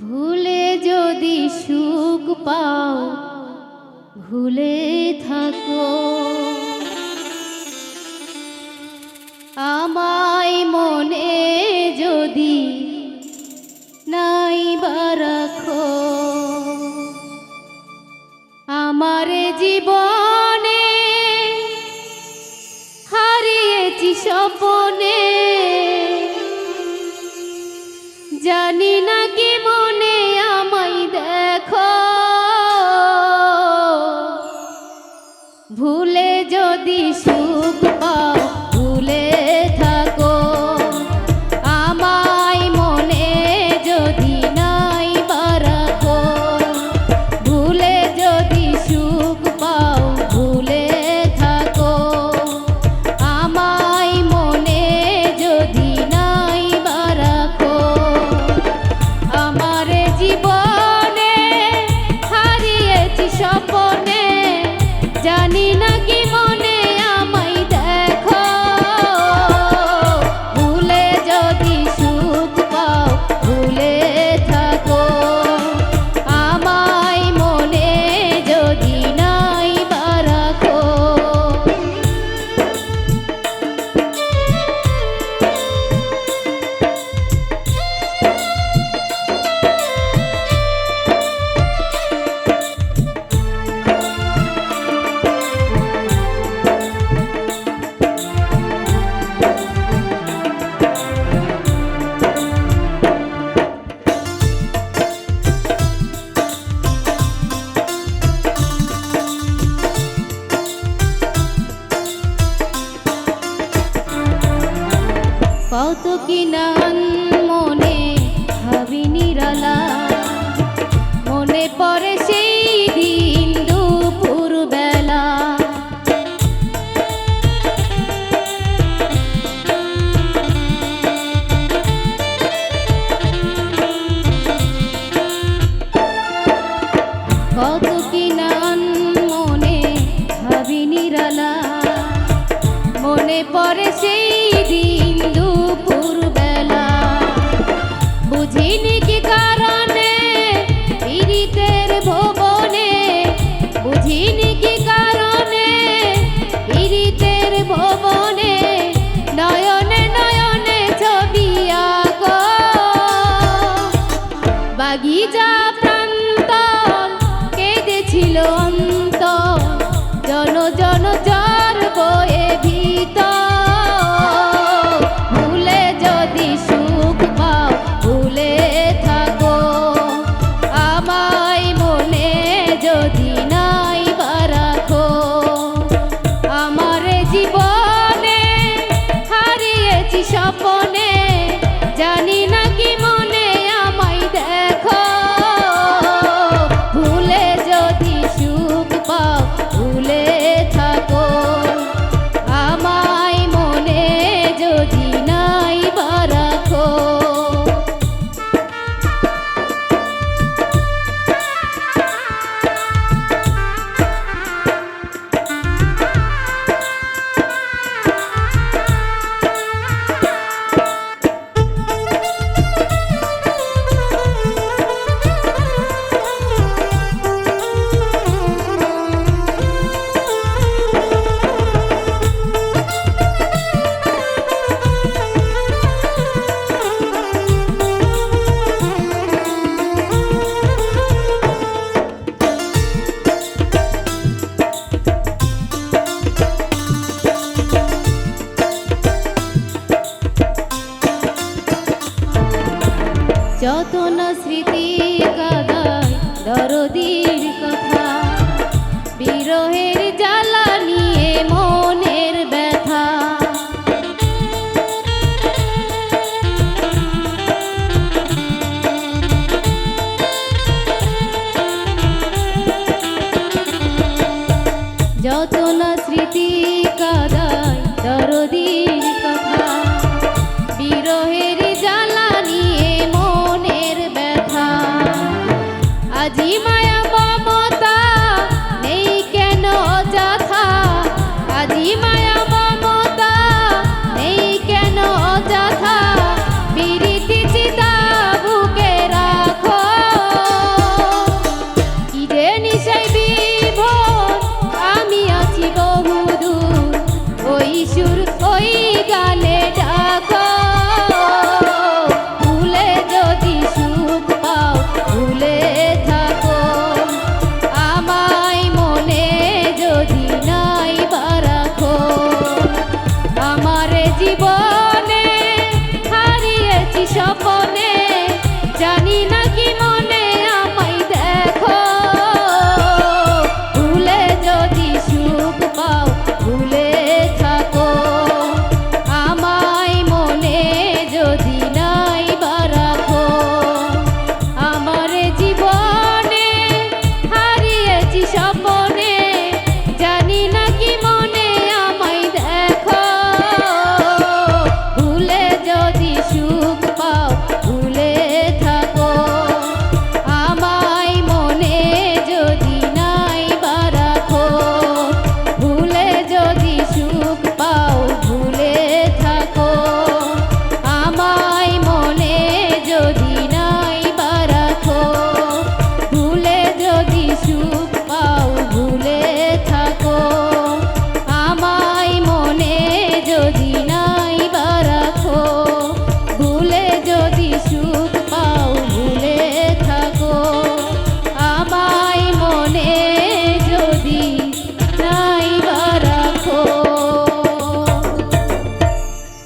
ভুলে যদি সুখ পাও ভুলে থাকো, আমায় মনে যদি নাই বা রাখো, আমার জীবনে হারিয়েছি স্বপনে, জানি না কি মনে আমায় দেখো, ভুলে যদি সুখ পাও ভুলে থাকো, আমায় মনে যদি নাই বা রাখো, ভুলে যদি সুখ পাও ভুলে থাকো, আমায় মনে যদি নাই বা রাখো, আমার জীবনে হারিয়েছি স্বপনে, জানি না কি মনে আমায় দেখো, ভুলে যদি সুখ পাও ভুলে থাকো, আমায় মনে যদি নাই বা রাখো। কত কি নান মনে ভাবি নিরালা, মনে পড়ে সেই দিন দুপুর বেলা, কত কি নান মনে ভাবি নিরালা, মনে পড়ে সেই দিন দুপুর বেলা, বুঝিনি কি কারণে পীড়িতের ভুবনে, বুঝিনি কি কারণে পীড়িতের ভুবনে, নয়নে নয়নে ছবি আঁকো, বাগিচা প্রান্তর কেঁদেছিল অন্তর, জন জন জ্বর বয়ে ভিতর, ভুলে যদি সুখ পাও ভুলে থাকো, আমায় মনে যদি নাই বা রাখো, আমার জীবনে হারিয়েছি স্বপনে, জানি না কি মনে আমায় দেখো, ভুলে যদি সুখ পাও ভুলে থাকো, আমায় মনে যদি নাই বা রাখো। যত না স্মৃতি কাদায় দরদির কথা, বিরহের জ্বালা নিয়ে মনের ব্যথা, যত না স্মৃতি কাদায় দরদির কথা, বিরহের জ্বালা নিয়ে মনের ব্যথা, আজিমা